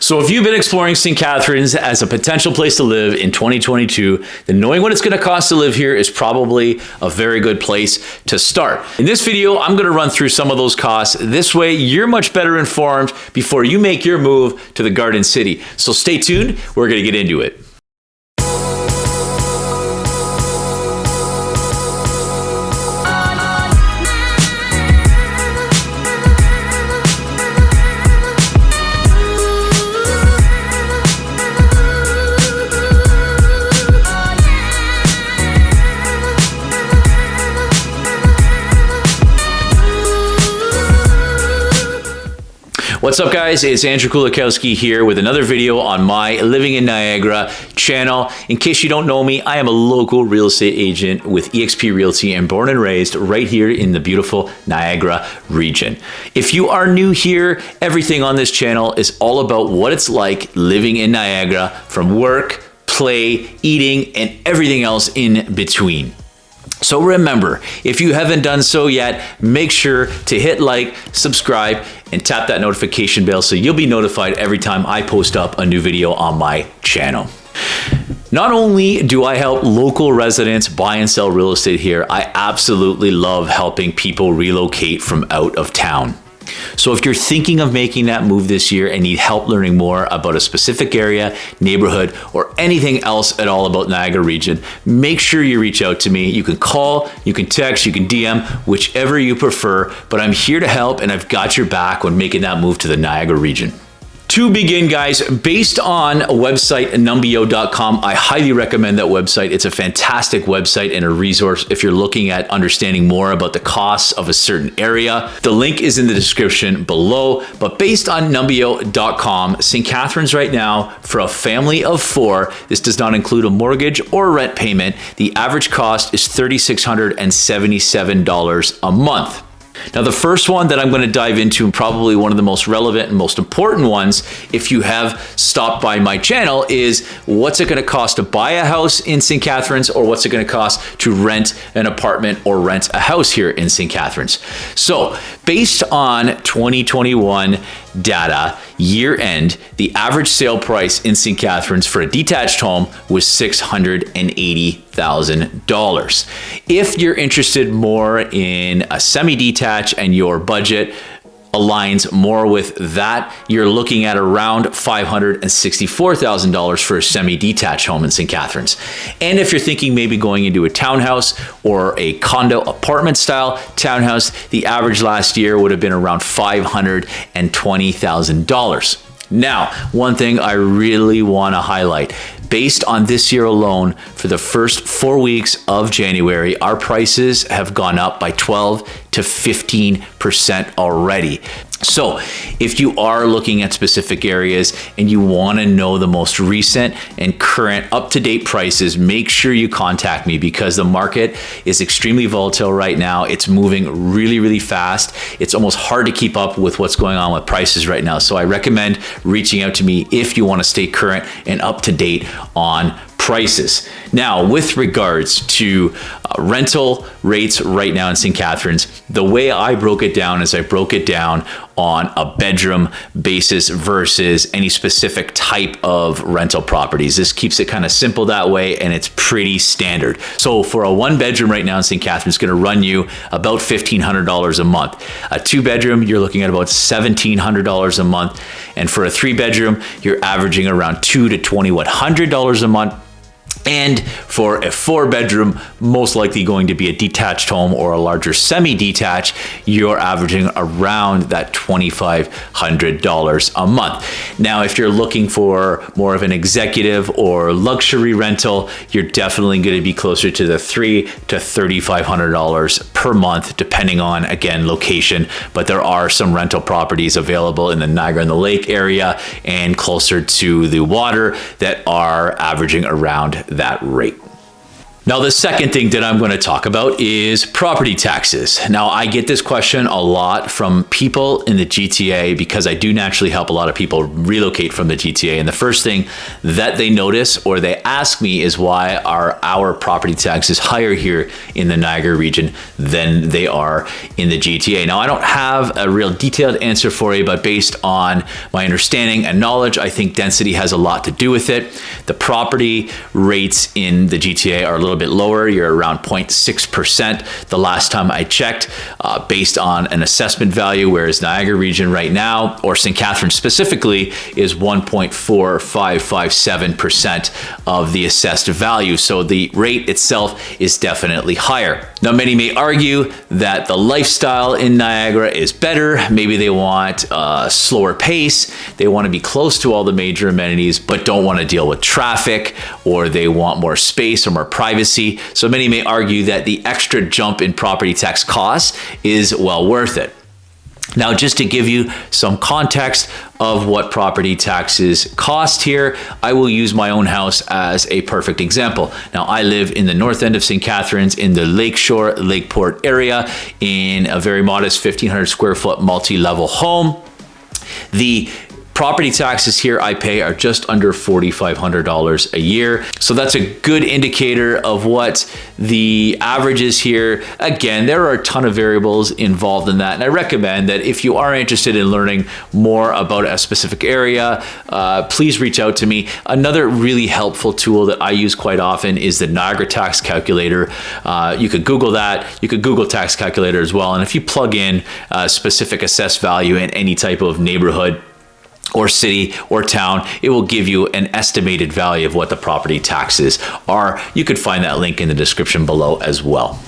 So if you've been exploring St. Catharines as a potential place to live in 2022, then knowing what it's going to cost to live here is probably a very good place to start. In this video, I'm going to run through some of those costs. This way, you're much better informed before you make your move to the Garden City. So stay tuned. We're going to get into it. What's up, guys? It's Andrew Kulakowsky here with another video on my Living in Niagara channel. In case you don't know me, I am a local real estate agent with eXp Realty and born and raised right here in the beautiful Niagara region. If you are new here, everything on this channel is all about what it's like living in Niagara, from work, play, eating, and everything else in between. So remember, if you haven't done so yet, make sure to hit like, subscribe, and tap that notification bell so you'll be notified every time I post up a new video on my channel. Not only do I help local residents buy and sell real estate here, I absolutely love helping people relocate from out of town. So if you're thinking of making that move this year and need help learning more about a specific area, neighborhood, or anything else at all about Niagara region, make sure you reach out to me. You can call, you can text, you can DM, whichever you prefer, but I'm here to help and I've got your back when making that move to the Niagara region. To begin, guys, based on a website, numbeo.com, I highly recommend that website. It's a fantastic website and a resource if you're looking at understanding more about the costs of a certain area. The link is in the description below, but based on numbeo.com, St. Catharines right now, for a family of 4, this does not include a mortgage or rent payment, the average cost is $3,677 a month. Now, the first one that I'm going to dive into, and probably one of the most relevant and most important ones, if you have stopped by my channel, is what's it going to cost to buy a house in St. Catharines, or what's it going to cost to rent an apartment or rent a house here in St. Catharines. So based on 2021 data, year end, the average sale price in St. Catharines for a detached home was $680,000. If you're interested more in a semi-detached and your budget aligns more with that, you're looking at around $564,000 for a semi-detached home in St. Catharines. And if you're thinking maybe going into a townhouse or a condo apartment style townhouse, the average last year would have been around $520,000. Now, one thing I really want to highlight, based on this year alone, for the first 4 weeks of January, our prices have gone up by 12 to 15% already. So if you are looking at specific areas and you want to know the most recent and current up-to-date prices, make sure you contact me, because the market is extremely volatile right now. It's moving really, really fast. It's almost hard to keep up with what's going on with prices right now. So I recommend reaching out to me if you want to stay current and up to date on prices. Now, with regards to rental rates right now in St. Catharines, the way I broke it down is I broke it down on a bedroom basis versus any specific type of rental properties. This keeps it kind of simple that way, and it's pretty standard. So for a 1-bedroom right now in St. Catharines, it's going to run you about $1,500 a month. A 2-bedroom, you're looking at about $1,700 a month. And for a 3-bedroom, you're averaging around $2,000 to $2,100 a month. And for a 4-bedroom, most likely going to be a detached home or a larger semi-detached, you're averaging around that $2,500 a month. Now, if you're looking for more of an executive or luxury rental, you're definitely going to be closer to the $3,000 to $3,500 per month, depending on, again, location. But there are some rental properties available in the Niagara and the Lake area and closer to the water that are averaging around that rate. Now, the second thing that I'm going to talk about is property taxes. Now, I get this question a lot from people in the GTA because I do naturally help a lot of people relocate from the GTA. And the first thing that they notice or they ask me is why are our property taxes higher here in the Niagara region than they are in the GTA. Now, I don't have a real detailed answer for you, but based on my understanding and knowledge, I think density has a lot to do with it. The property rates in the GTA are a little bit lower. You're around 0.6% the last time I checked, based on an assessment value, whereas Niagara region right now, or St. Catharines specifically, is 1.4557% of the assessed value. So the rate itself is definitely higher. Now, many may argue that the lifestyle in Niagara is better. Maybe they want a slower pace. They want to be close to all the major amenities, but don't want to deal with traffic, or they want more space or more privacy. So many may argue that the extra jump in property tax costs is well worth it. Now, just to give you some context of what property taxes cost here, I will use my own house as a perfect example. Now, I live in the north end of St. Catharines in the Lakeshore, Lakeport area in a very modest 1,500 square foot multi-level home. The property taxes here I pay are just under $4,500 a year. So that's a good indicator of what the average is here. Again, there are a ton of variables involved in that. And I recommend that if you are interested in learning more about a specific area, please reach out to me. Another really helpful tool that I use quite often is the Niagara tax calculator. You could Google that. You could Google tax calculator as well. And if you plug in a specific assessed value in any type of neighborhood or city or town, it will give you an estimated value of what the property taxes are. You could find that link in the description below as well.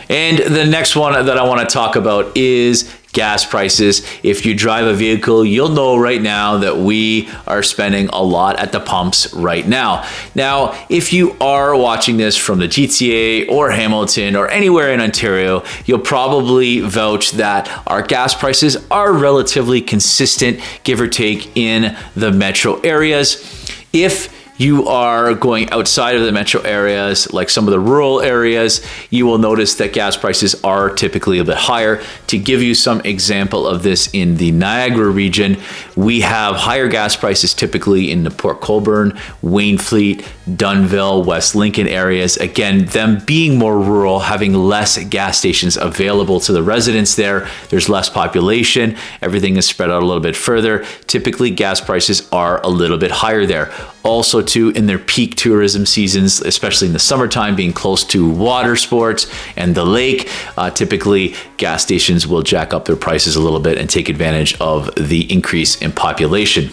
And the next one that I want to talk about is gas prices. If you drive a vehicle, you'll know right now that we are spending a lot at the pumps right now. Now, if you are watching this from the GTA or Hamilton or anywhere in Ontario, you'll probably vouch that our gas prices are relatively consistent, give or take, in the metro areas. If you are going outside of the metro areas, like some of the rural areas, you will notice that gas prices are typically a bit higher. To give you some example of this in the Niagara region, we have higher gas prices typically in the Port Colborne, Waynfleet, Dunnville, West Lincoln areas. Again, them being more rural, having less gas stations available to the residents there. There's less population. Everything is spread out a little bit further. Typically, gas prices are a little bit higher there. Also, too, in their peak tourism seasons, especially in the summertime, being close to water sports and the lake, typically gas stations will jack up their prices a little bit and take advantage of the increase in population.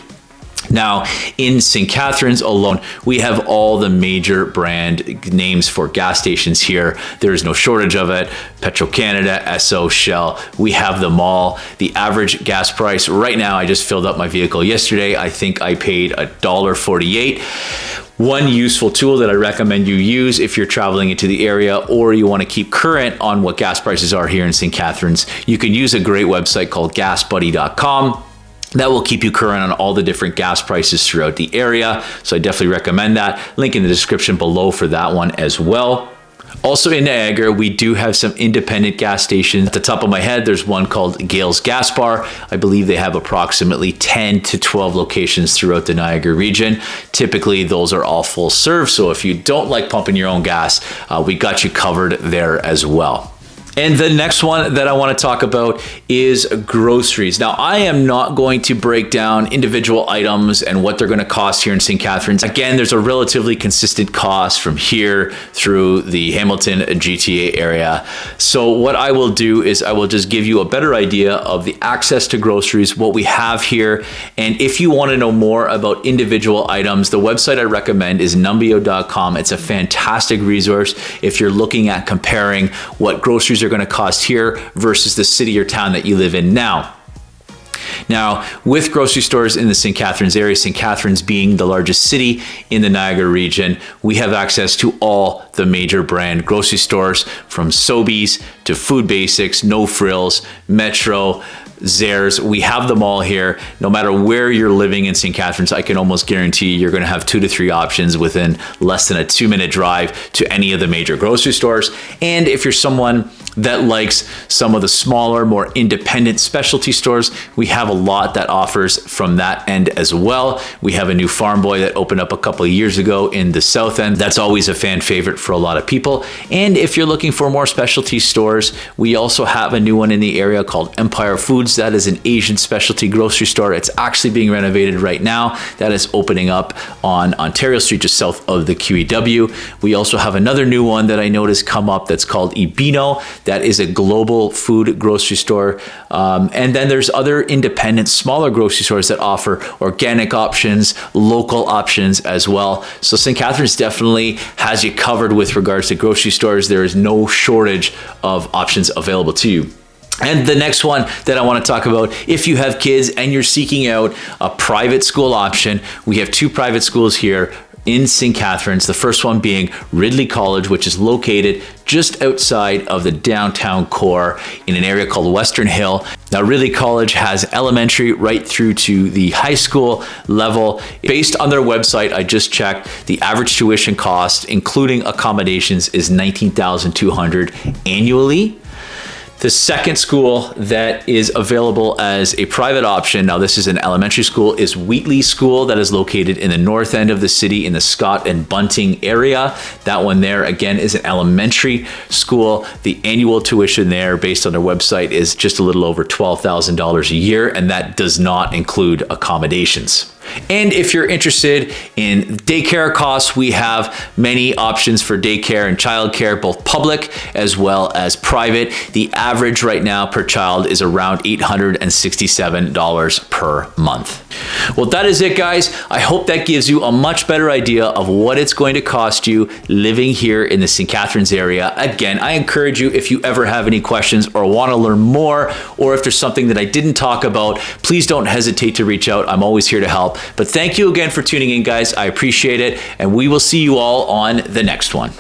Now, in St. Catharines alone, we have all the major brand names for gas stations here. There is no shortage of it. Petro-Canada, Esso, Shell, we have them all. The average gas price right now, I just filled up my vehicle yesterday. I think I paid $1.48. One useful tool that I recommend you use if you're traveling into the area or you want to keep current on what gas prices are here in St. Catharines, you can use a great website called gasbuddy.com. That will keep you current on all the different gas prices throughout the area. So I definitely recommend that. Link in the description below for that one as well. Also in Niagara, we do have some independent gas stations. At the top of my head, there's one called Gale's Gas Bar. I believe they have approximately 10 to 12 locations throughout the Niagara region. Typically, those are all full serve. So if you don't like pumping your own gas, we got you covered there as well. And the next one that I want to talk about is groceries. Now, I am not going to break down individual items and what they're going to cost here in St. Catharines. Again, there's a relatively consistent cost from here through the Hamilton GTA area. So what I will do is I will just give you a better idea of the access to groceries, what we have here. And if you want to know more about individual items, the website I recommend is numbeo.com. It's a fantastic resource if you're looking at comparing what groceries are going to cost here versus the city or town that you live in now. Now, with grocery stores in the St. Catharines area, St. Catharines being the largest city in the Niagara region, we have access to all the major brand grocery stores, from Sobeys to Food Basics, No Frills, Metro, Zehrs. We have them all here. No matter where you're living in St. Catharines, I can almost guarantee you're going to have 2 to 3 options within less than a 2-minute drive to any of the major grocery stores. And if you're someone that likes some of the smaller, more independent specialty stores, we have a lot that offers from that end as well. We have a new Farm Boy that opened up a couple of years ago in the south end. That's always a fan favorite for a lot of people. And if you're looking for more specialty stores, we also have a new one in the area called Empire Foods. That is an Asian specialty grocery store. It's actually being renovated right now. That is opening up on Ontario Street, just south of the QEW. We also have another new one that I noticed come up that's called Ibino. That is a global food grocery store. And then there's other independent, smaller grocery stores that offer organic options, local options as well. So St. Catharines definitely has you covered with regards to grocery stores. There is no shortage of options available to you. And the next one that I want to talk about, if you have kids and you're seeking out a private school option, we have 2 private schools here in St. Catharines. The first one being Ridley College, which is located just outside of the downtown core in an area called Western Hill. Now, Ridley College has elementary right through to the high school level. Based on their website, I just checked, the average tuition cost, including accommodations, is $19,200 annually. The second school that is available as a private option, now this is an elementary school, is Wheatley School, that is located in the north end of the city in the Scott and Bunting area. That one there, again, is an elementary school. The annual tuition there, based on their website, is just a little over $12,000 a year, and that does not include accommodations. And if you're interested in daycare costs, we have many options for daycare and childcare, both public as well as private. The average right now per child is around $867 per month. Well, that is it, guys. I hope that gives you a much better idea of what it's going to cost you living here in the St. Catharines area. Again, I encourage you, if you ever have any questions or want to learn more, or if there's something that I didn't talk about, please don't hesitate to reach out. I'm always here to help. But thank you again for tuning in, guys. I appreciate it, and we will see you all on the next one.